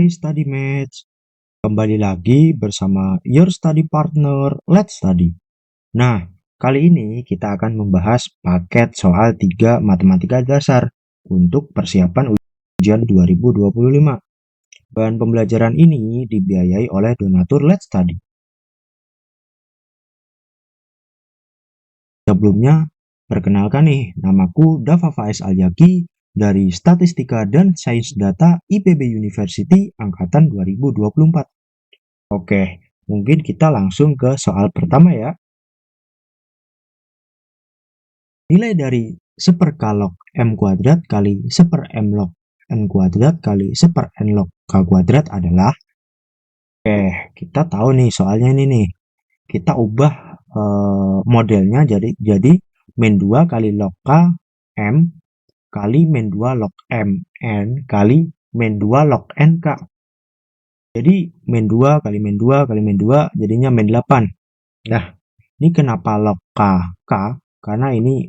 Hai Study Mates, kembali lagi bersama your study partner, Let's Study. Nah, kali ini kita akan membahas paket soal 3 matematika dasar untuk persiapan ujian 2025. Bahan pembelajaran ini dibiayai oleh donatur Let's Study. Sebelumnya, perkenalkan nih, namaku Dava Faiz Alyaki dari Statistika dan Sains Data IPB University Angkatan 2024. Oke, mungkin kita langsung ke soal pertama ya. Nilai dari 1/k log M kuadrat kali 1/m log N kuadrat kali 1/n log K kuadrat adalah. Kita tahu nih soalnya ini nih. Kita ubah modelnya jadi min 2 kali log K M kali min 2 log M N kali min 2 log N K. Jadi min 2 kali min 2 kali min 2 jadinya min 8. Nah, ini kenapa log K? Karena ini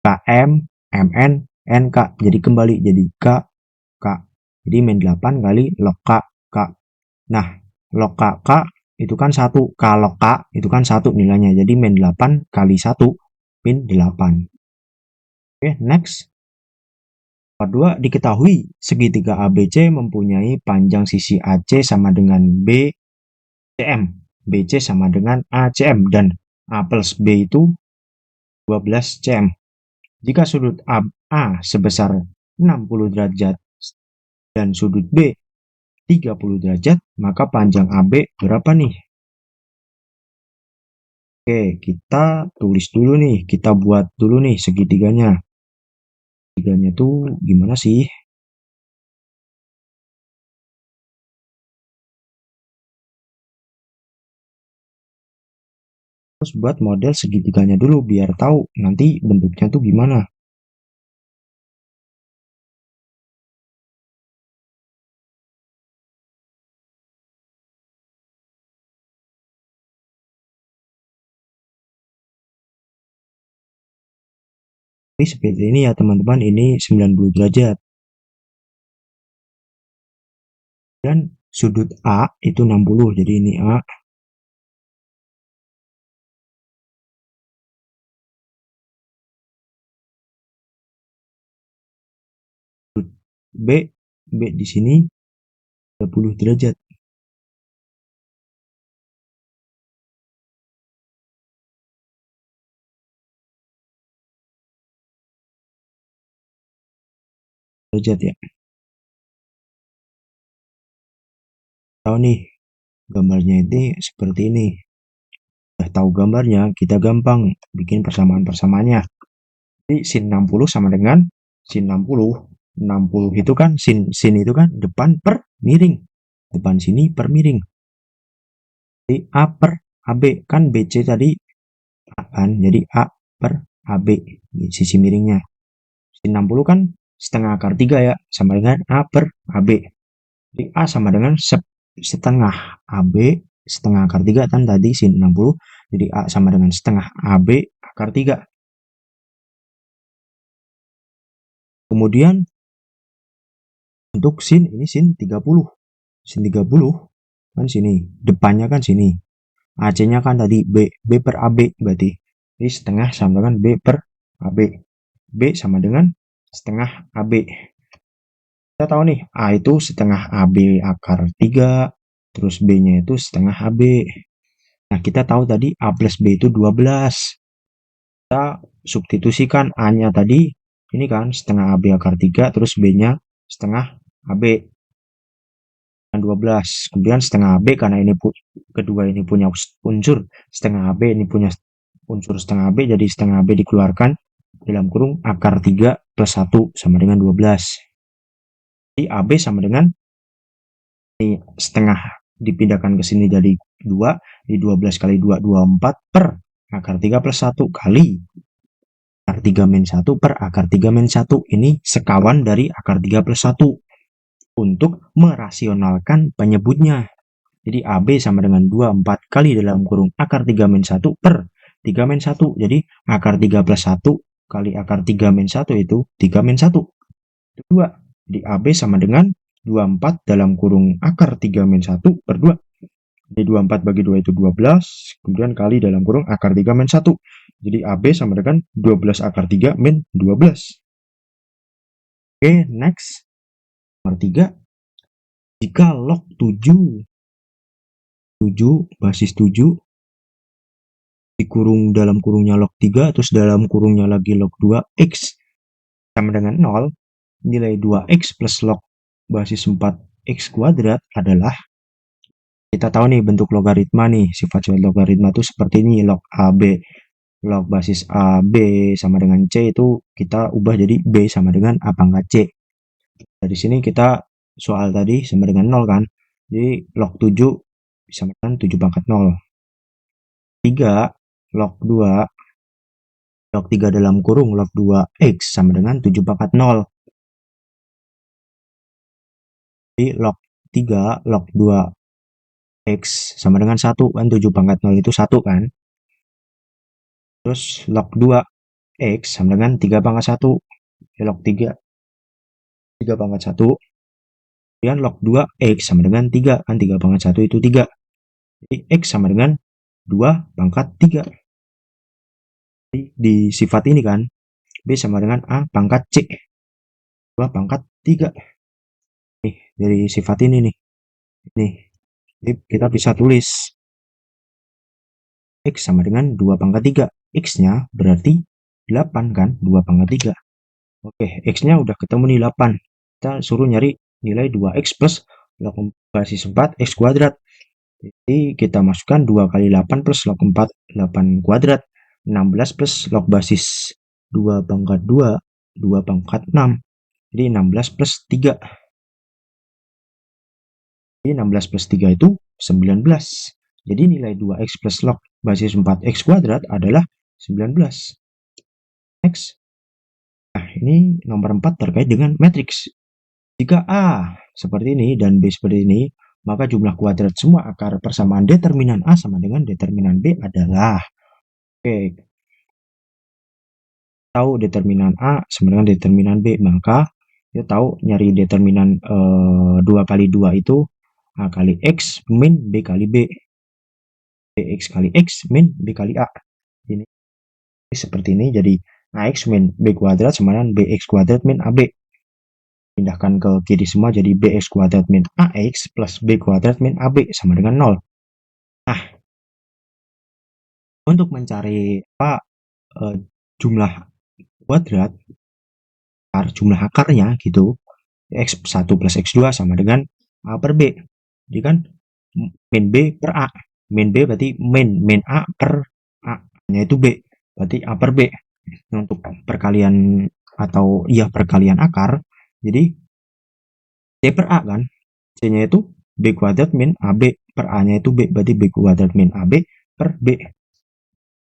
KM, MN, NK. Jadi kembali jadi K. Jadi min 8 kali log K. Nah, log K itu kan 1. K log K itu kan 1 nilainya. Jadi min 8 kali 1 min 8. Oke, next. Kedua, diketahui segitiga ABC mempunyai panjang sisi AC sama dengan BCM. BC sama dengan ACM dan A plus B itu 12 cm. Jika sudut A sebesar 60 derajat dan sudut B 30 derajat, maka panjang AB berapa nih? Oke, kita tulis dulu nih, kita buat dulu nih segitiganya. Segitiganya tuh gimana sih? Terus buat model segitiganya dulu biar tahu nanti bentuknya tuh gimana. Ini seperti ini ya teman-teman, ini 90 derajat. Dan sudut A itu 60, jadi ini A. B di sini 30 derajat. Derajat ya. Tahu nih gambarnya ini seperti ini. Udah tahu gambarnya, kita gampang bikin persamaan-persamaannya. Jadi sin 60 sama dengan sin 60. 60 itu kan sin itu kan depan per miring. Depan sini per miring. Jadi A per AB kan BC tadi A kan, jadi A per AB di sisi miringnya. Sin 60 kan setengah akar 3 ya, sama dengan A per AB. Jadi A sama dengan setengah AB setengah akar 3 kan tadi sin 60. Jadi A sama dengan setengah AB akar 3. Kemudian untuk sin ini sin 30. Sin 30 kan sini, depannya kan sini. AC-nya kan tadi B per AB berarti. Jadi setengah sama dengan B per AB. B sama dengan setengah AB. Kita tahu nih, A itu setengah AB akar 3, terus B-nya itu setengah AB. Nah, kita tahu tadi A plus B itu 12. Kita substitusikan A-nya tadi, ini kan setengah AB akar 3, terus B-nya setengah AB. 12. Kemudian setengah AB karena ini kedua ini punya unsur setengah AB, ini punya unsur setengah AB, jadi setengah AB dikeluarkan dalam kurung akar 3 plus 1 sama dengan 12. Jadi AB sama dengan ini setengah dipindahkan ke sini jadi 2, di 12 kali 2, 24 per akar 3 plus 1 kali akar 3 min 1 per akar 3 min 1. Ini sekawan dari akar 3 plus 1 untuk merasionalkan penyebutnya. Jadi AB sama dengan 24 kali dalam kurung akar 3 min 1 per 3 min 1. Jadi akar 3 plus 1 kali akar 3 min 1 itu 3 min 1. Itu 2. Jadi AB sama dengan 24 dalam kurung akar 3 min 1 per 2. Jadi 24 bagi 2 itu 12, kemudian kali dalam kurung akar 3 min 1. Jadi AB sama dengan 12 akar 3 min 12. Oke, next. Nomor 3. Jika log 7 basis 7 dikurung dalam kurungnya log 3, terus dalam kurungnya lagi log 2, X sama dengan 0, nilai 2X plus log basis 4X kuadrat adalah, kita tahu nih bentuk logaritma nih, sifat-sifat logaritma itu seperti ini, log AB, log basis AB sama dengan C itu kita ubah jadi B sama dengan A pangkat C. Dari sini kita soal tadi sama dengan 0 kan, jadi log 7 sama dengan 7 pangkat 0. 3 log 2, log 3 dalam kurung log 2X sama dengan 7 pangkat 0. Jadi log 3 log 2X sama dengan 1 kan, 7 pangkat 0 itu 1 kan. Terus log 2X sama dengan 3 pangkat 1. Ya, log 3 pangkat 1. Kemudian log 2X sama dengan 3 kan, 3 pangkat 1 itu 3. Jadi X sama dengan 2 pangkat 3. Jadi di sifat ini kan, B sama dengan A pangkat C, 2 pangkat 3. Nih, dari sifat ini nih. Nih, jadi kita bisa tulis X sama dengan 2 pangkat 3. X-nya berarti 8 kan, 2 pangkat 3. Oke, X-nya udah ketemu nih 8. Kita suruh nyari nilai 2X plus log basis 4 X kuadrat. Jadi kita masukkan 2 kali 8 plus log 4, 8 kuadrat. 16 plus log basis 2 pangkat 2, 2 pangkat 6. Jadi 16 plus 3. Jadi 16 plus 3 itu 19. Jadi nilai 2X plus log basis 4X kuadrat adalah 19. Next. Nah, ini nomor 4 terkait dengan matriks. Jika A seperti ini dan B seperti ini, maka jumlah kuadrat semua akar persamaan determinan A sama dengan determinan B adalah, oke, tahu determinan A sama dengan determinan B, maka kita tahu nyari determinan 2 kali 2 itu A kali X min B kali B. BX kali X min B kali A. Ini seperti ini, jadi AX min B kuadrat sama dengan BX kuadrat min AB. Pindahkan ke kiri semua, jadi BX kuadrat min AX plus B kuadrat min AB sama dengan 0. Nah, untuk mencari jumlah kuadrat, jumlah akarnya gitu, X1 plus X2 sama dengan A per B. Jadi kan min B per A. Min B berarti min A per A-nya itu B. Berarti A per B. Untuk perkalian atau perkalian akar, jadi C per A kan, C-nya itu B kuadrat min AB per A-nya itu B, berarti B kuadrat min AB per B.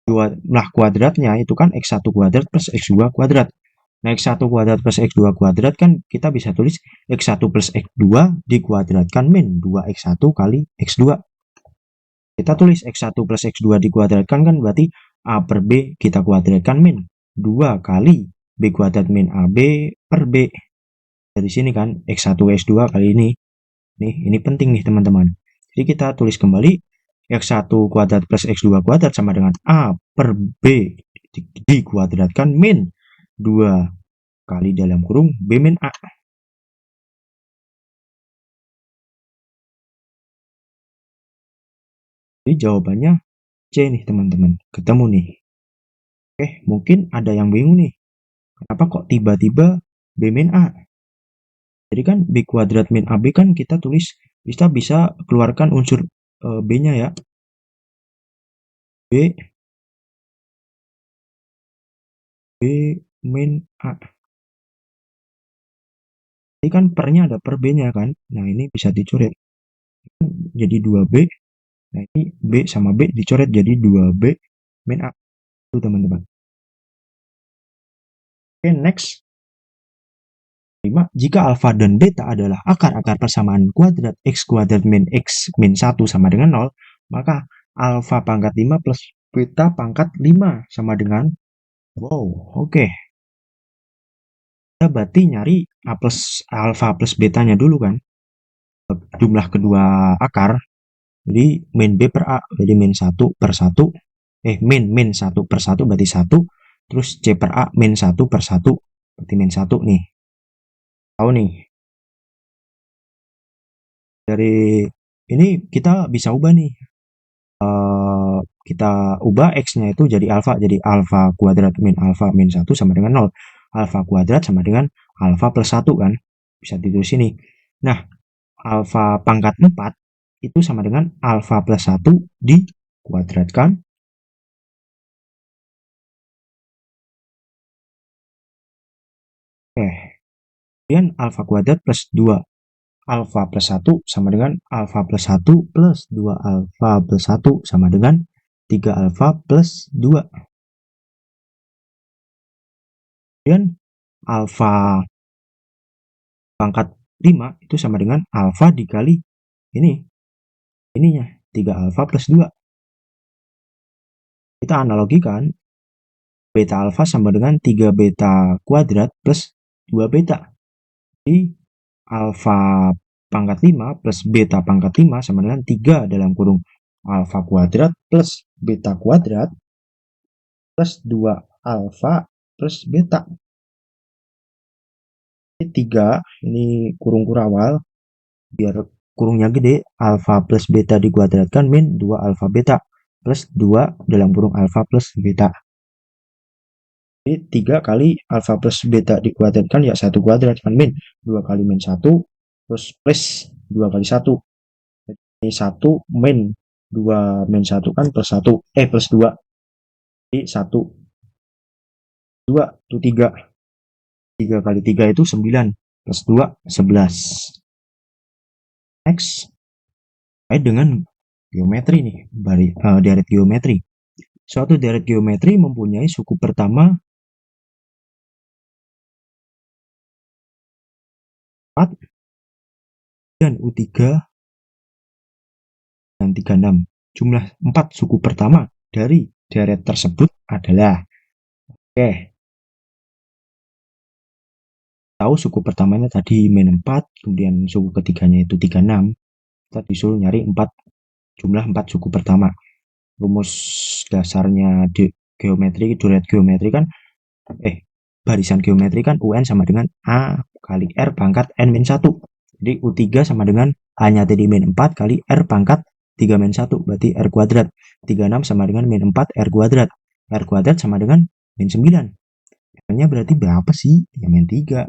Jumlah kuadratnya itu kan X1 kuadrat plus X2 kuadrat. Nah, X1 kuadrat plus X2 kuadrat kan kita bisa tulis X1 plus X2 dikuadratkan min 2X1 kali X2. Kita tulis X1 plus X2 dikuadratkan kan berarti A per B kita kuadratkan min 2 kali B kuadrat min AB per B. Dari sini kan X1 X2 kali ini. Ini penting nih teman-teman. Jadi kita tulis kembali X1 kuadrat plus X2 kuadrat sama dengan A per B dikuadratkan min 2 kali dalam kurung B min A. Jadi jawabannya C nih teman-teman. Ketemu nih. Oke, mungkin ada yang bingung nih. Kenapa kok tiba-tiba B min A? Jadi kan B kuadrat min AB kan kita tulis, kita bisa keluarkan unsur B-nya ya. B min A. Ini kan pernya ada per B-nya kan. Nah, ini bisa dicoret. Jadi 2B. Nah, ini B sama B dicoret jadi 2B min A. Itu teman-teman. Oke, next. 5. Jika alfa dan beta adalah akar-akar persamaan kuadrat X kuadrat min X min 1 sama dengan 0, maka alfa pangkat 5 plus beta pangkat 5 sama dengan, wow, oke. kita berarti nyari alfa plus betanya dulu kan, jumlah kedua akar. Jadi min B per A, jadi min 1 per 1, min 1 per 1 berarti 1, terus C per A min 1 per 1, berarti min 1 nih. Tahu nih, dari ini kita bisa ubah nih. Kita ubah X-nya itu jadi alfa kuadrat min alfa min 1 sama dengan 0. Alfa kuadrat sama dengan alfa plus 1 kan. Bisa ditulis ini. Nah, alfa pangkat 4 itu sama dengan alfa plus 1 dikuadratkan. Kemudian alfa kuadrat plus 2 alfa plus 1 sama dengan alfa plus 1 plus 2 alfa plus 1 sama dengan 3 alfa plus 2. Kemudian alfa pangkat 5 itu sama dengan alfa dikali ininya 3 alfa plus 2. Kita analogikan, beta alfa sama dengan 3 beta kuadrat plus 2 beta. Jadi alfa pangkat 5 plus beta pangkat 5 sama dengan 3 dalam kurung alfa kuadrat plus beta kuadrat plus 2 alfa plus beta. Ini 3, ini kurung kurawal, biar kurungnya gede, alfa plus beta dikuadratkan min 2 alfa beta plus 2 dalam kurung alfa plus beta. Jadi 3 kali alfa plus beta dikuadratkan ya 1 kuadrat kan, min 2 kali min 1 terus plus 2 kali 1. Ini 1 min 2 min 1 kan plus 1 plus 2. Jadi 1 2 itu 3. 3 kali 3 itu 9 plus 2 11. Next, dengan geometri nih, deret geometri. Suatu deret geometri mempunyai suku pertama 4 dan U3 dan 36. Jumlah 4 suku pertama dari deret tersebut adalah, tahu suku pertamanya tadi min 4, kemudian suku ketiganya itu 36. Kita disuruh nyari jumlah 4 suku pertama. Rumus dasarnya di geometri, deret geometri kan, barisan geometri kan UN sama dengan A kali R pangkat N min 1. Jadi U3 sama dengan A-nya tadi min 4 kali R pangkat 3 min 1, berarti R kuadrat. 36 sama dengan min 4 R kuadrat. R kuadrat sama dengan min 9. R-nya berarti berapa sih? Ya min 3.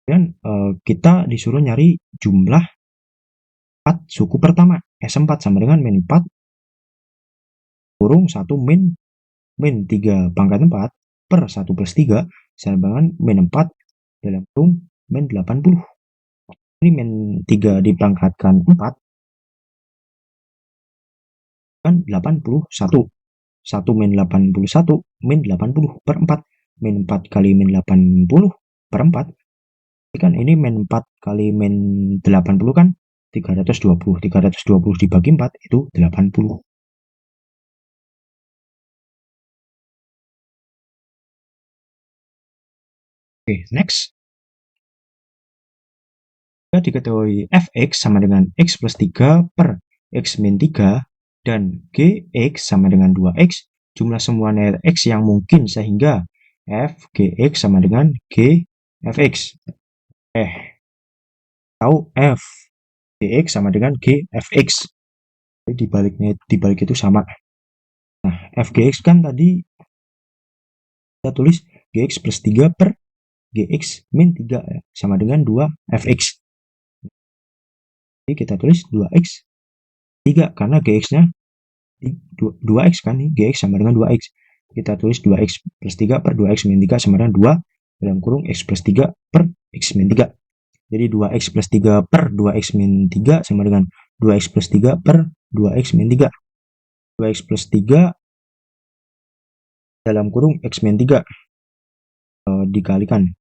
Dan kita disuruh nyari jumlah 4 suku pertama. S4 sama dengan min 4 kurung 1 min 3 pangkat 4 per 1 plus 3 sama dengan min 4 dalam kurung min 80. Ini min 3 dipangkatkan 4 kan 81. 1 min 81 min 80 per 4. Min 4 kali min 80 per 4. Ini kan ini min 4 kali min 80 kan 320. 320 dibagi 4 itu 80. Oke, next. Kita diketahui fx sama dengan x plus 3 per x min 3 dan gx sama dengan 2x, jumlah semua nilai x yang mungkin sehingga f gx sama dengan g fx. Tahu f gx sama dengan g fx. Jadi dibalik itu sama. Nah, f gx kan tadi kita tulis gx plus 3 per gx min 3 ya, sama dengan 2 fx. Jadi kita tulis 2x 3 karena gx-nya 2x kan nih, gx sama dengan 2x. Kita tulis 2x plus 3 per 2x min 3 sama dengan 2 dalam kurung x plus 3 per x min 3. Jadi 2x plus 3 per 2x min 3 sama dengan 2x plus 3 per 2x min 3. 2x plus 3 dalam kurung x min 3 dikalikan.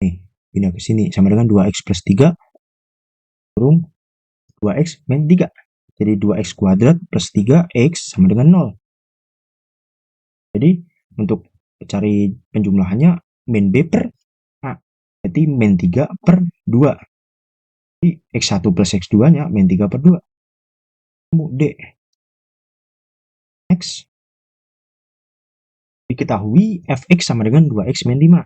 Nih, pindah ke sini, sama dengan 2x plus 3 kurung 2x min 3. Jadi 2x kuadrat plus 3x sama dengan 0. Jadi untuk cari penjumlahannya min b per a, berarti min 3 per 2. Jadi x1 plus x2 nya min 3 per 2. D. X. Diketahui fx sama dengan 2x min 5.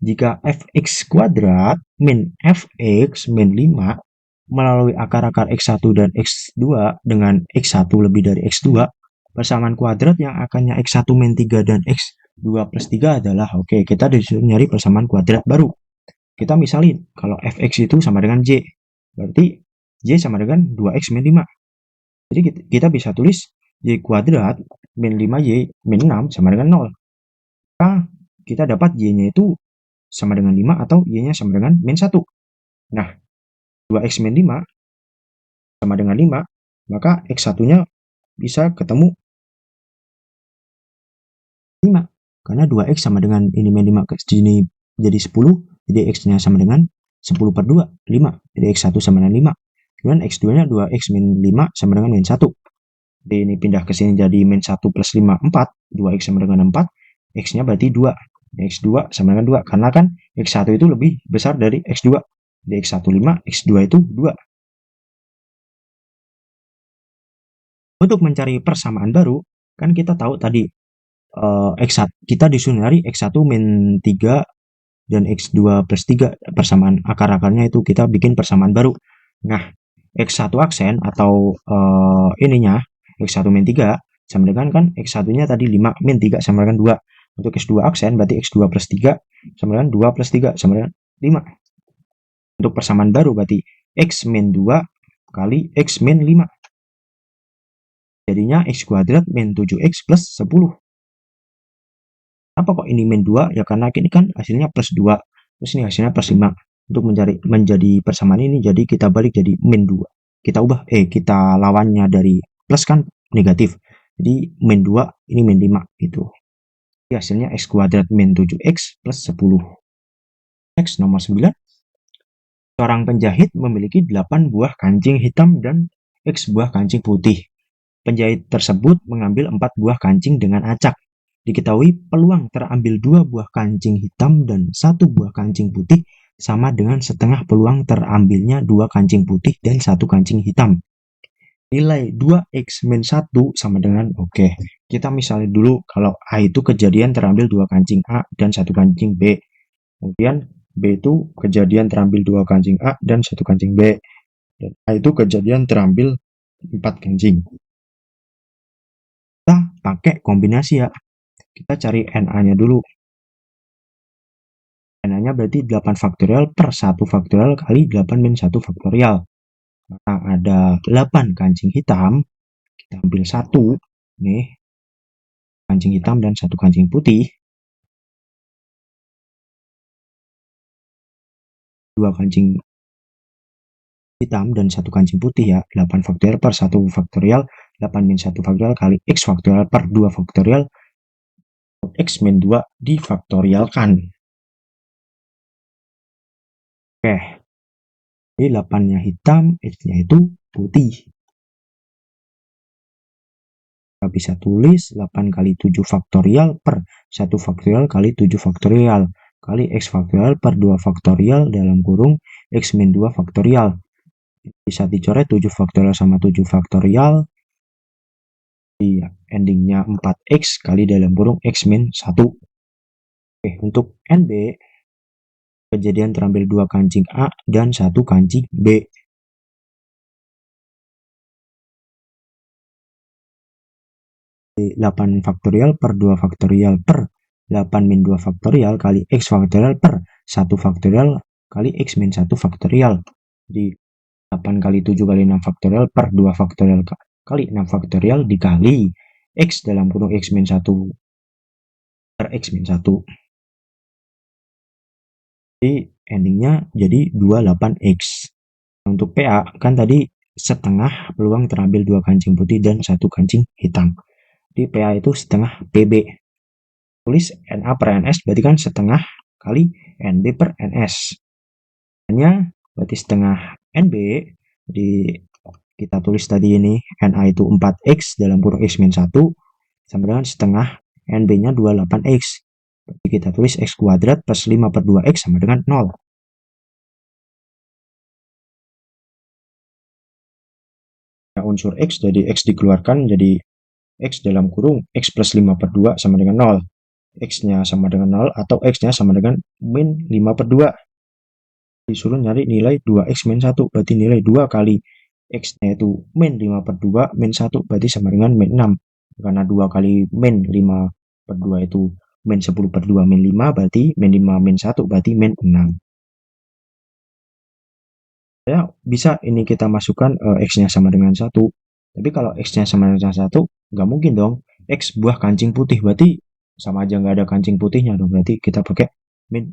Jika fx kuadrat min fx min 5 melalui akar-akar x1 dan x2 dengan x1 lebih dari x2, persamaan kuadrat yang akannya x1 min 3 dan x2 plus 3 adalah, oke, kita disuruh nyari persamaan kuadrat baru. Kita misalin, kalau fx itu sama dengan j, berarti j sama dengan 2x min 5. Jadi kita bisa tulis y kuadrat min 5y min 6 sama dengan 0. Maka kita dapat y-nya itu sama dengan 5 atau y-nya sama dengan min 1. Nah, 2x min 5 sama dengan 5, maka x1-nya bisa ketemu 5. Karena 2x sama dengan ini min 5 ke sini jadi 10, jadi x-nya sama dengan 10 per 2, 5. Jadi x1 sama dengan 5. Kemudian x2-nya 2x min 5 sama dengan min 1. Jadi ini pindah ke sini jadi min 1 plus 5, 4. 2x sama dengan 4. X-nya berarti 2. X2 sama dengan 2. Karena kan X1 itu lebih besar dari X2. Jadi X1 5, X2 itu 2. Untuk mencari persamaan baru, kan kita tahu tadi X1, kita disuruh nyari X1 min 3 dan X2 plus 3. Persamaan akar-akarnya itu kita bikin persamaan baru. Nah, X1 aksen atau ininya, X1 min 3 sama dengan kan X1-nya tadi 5 min 3 sama dengan 2. Untuk X2 aksen berarti X2 plus 3 sama dengan 2 plus 3 sama dengan 5. Untuk persamaan baru berarti X min 2 kali X min 5. Jadinya X kuadrat min 7X plus 10. Apa kok ini min 2? Ya karena ini kan hasilnya plus 2. Terus ini hasilnya plus 5. Untuk menjadi persamaan ini, jadi kita balik jadi min 2. Kita ubah, kita lawannya dari plus kan negatif. Jadi min 2, ini min 5 gitu. Jadi hasilnya X kuadrat min 7X plus 10. Next, nomor 9. Seorang penjahit memiliki 8 buah kancing hitam dan X buah kancing putih. Penjahit tersebut mengambil 4 buah kancing dengan acak. Diketahui peluang terambil 2 buah kancing hitam dan 1 buah kancing putih sama dengan setengah peluang terambilnya 2 kancing putih dan 1 kancing hitam. Nilai 2x min 1 sama dengan, oke, kita misalnya dulu kalau A itu kejadian terambil 2 kancing A dan 1 kancing B. Kemudian B itu kejadian terambil 2 kancing A dan 1 kancing B. Dan A itu kejadian terambil 4 kancing. Kita pakai kombinasi ya. Kita cari NA-nya dulu. NA-nya berarti 8 faktorial per 1 faktorial kali 8 min 1 faktorial. Maka ada 8 kancing hitam. Kita ambil 1. Nih. Kancing hitam dan 1 kancing putih. 2 kancing hitam dan 1 kancing putih ya. 8 faktorial per 1 faktorial. 8 min 1 faktorial kali X faktorial per 2 faktorial. X min 2 difaktorialkan. Oke. Jadi 8-nya hitam, X-nya itu putih. Kita bisa tulis 8 kali 7 faktorial per 1 faktorial kali 7 faktorial kali X faktorial per 2 faktorial dalam kurung X min 2 faktorial. Bisa dicoret 7 faktorial sama 7 faktorial. Di endingnya 4X kali dalam kurung X min 1. Oke, untuk NB, kejadian terambil 2 kancing A dan 1 kancing B. 8 faktorial per 2 faktorial per 8 min 2 faktorial kali X faktorial per 1 faktorial kali X min 1 faktorial. Jadi 8 kali 7 kali 6 faktorial per 2 faktorial kali 6 faktorial dikali X dalam kurung X min 1 per X min 1. Jadi endingnya jadi 28X. Untuk PA kan tadi setengah peluang terambil 2 kancing putih dan 1 kancing hitam. Jadi PA itu setengah PB. Tulis NA per NS berarti kan setengah kali NB per NS. Hanya berarti setengah NB. Jadi kita tulis tadi ini NA itu 4X dalam kurung X min 1 sama dengan setengah NB nya 28X. Berarti kita tulis X kuadrat plus 5/2X sama dengan 0. Unsur X jadi X dikeluarkan jadi X dalam kurung X plus 5/2 sama dengan 0. X-nya sama dengan 0 atau X-nya sama dengan min 5/2. Disuruh nyari nilai 2X min 1, berarti nilai 2 kali X-nya itu min 5/2 min 1 berarti sama dengan min 6. Karena 2 kali min 5/2 itu min 10/2 min 5 berarti min 5 min 1 berarti min 6. Ya, bisa ini kita masukkan X-nya sama dengan 1. Tapi kalau X-nya sama dengan 1, nggak mungkin dong. X buah kancing putih, berarti sama aja nggak ada kancing putihnya dong. Berarti kita pakai min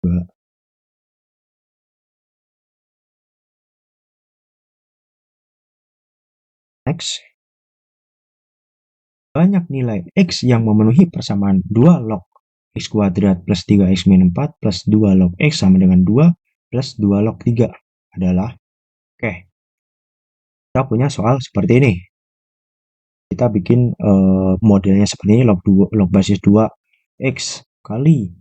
2. Next. Banyak nilai X yang memenuhi persamaan 2 log X kuadrat plus 3X min 4 plus 2 log X sama dengan 2 plus 2 log 3 adalah, oke, kita punya soal seperti ini. Kita bikin modelnya seperti ini, log basis 2X kali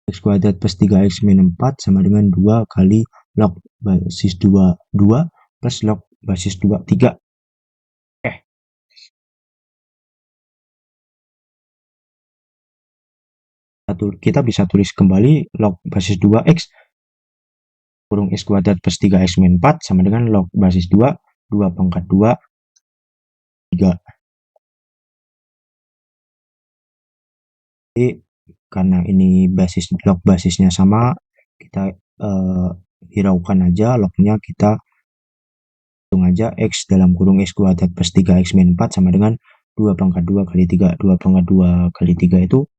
X kuadrat plus 3X min 4 sama dengan 2 kali log basis 2 plus log basis 2 3. Kita bisa tulis kembali log basis 2X kurung X kuadrat plus 3X min 4 sama dengan log basis 2 pangkat 2 3. Jadi karena ini log basisnya sama, kita hiraukan aja lognya, kita hitung aja X dalam kurung X kuadrat plus 3X min 4 sama dengan 2 pangkat 2 kali 3. 2 pangkat 2 kali 3 itu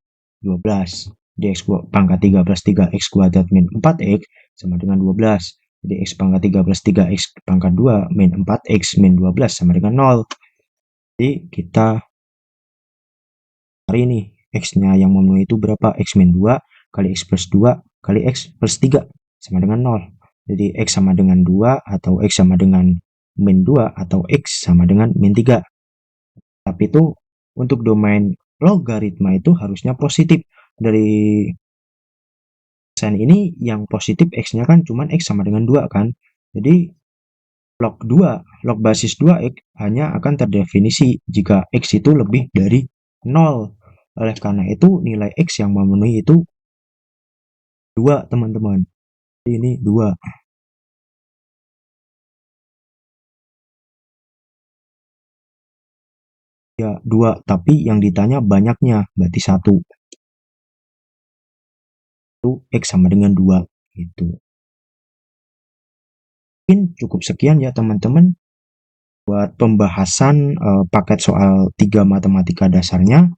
12. Jadi X pangkat 3 plus 3X kuadrat min 4X sama dengan 12. Jadi X pangkat 3 plus 3X pangkat 2 min 4X min 12 sama dengan 0. Jadi kita cari ini X-nya yang memenuhi itu berapa? X min 2 kali X plus 2 kali X plus 3 sama dengan 0. Jadi X sama dengan 2 atau X sama dengan min 2 atau X sama dengan min 3. Tapi itu untuk domain logaritma itu harusnya positif. Dari sign ini yang positif X-nya kan cuman X sama dengan 2 kan. Jadi log basis 2X hanya akan terdefinisi jika X itu lebih dari 0. Oleh karena itu nilai X yang memenuhi itu 2, teman-teman. Ini 2. Ya, 2, tapi yang ditanya banyaknya, berarti 1. Itu X sama dengan 2. Gitu. Mungkin cukup sekian ya, teman-teman. Buat pembahasan paket soal 3 matematika dasarnya.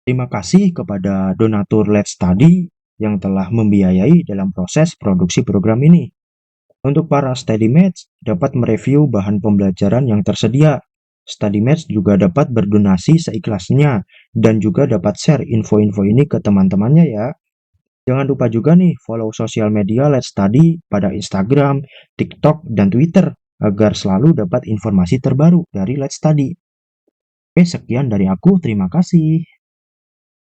Terima kasih kepada donatur Let's Study yang telah membiayai dalam proses produksi program ini. Untuk para studymates, dapat mereview bahan pembelajaran yang tersedia. Studymates juga dapat berdonasi seikhlasnya dan juga dapat share info-info ini ke teman-temannya ya. Jangan lupa juga nih follow sosial media Let's Study pada Instagram, TikTok, dan Twitter agar selalu dapat informasi terbaru dari Let's Study. Oke, sekian dari aku. Terima kasih.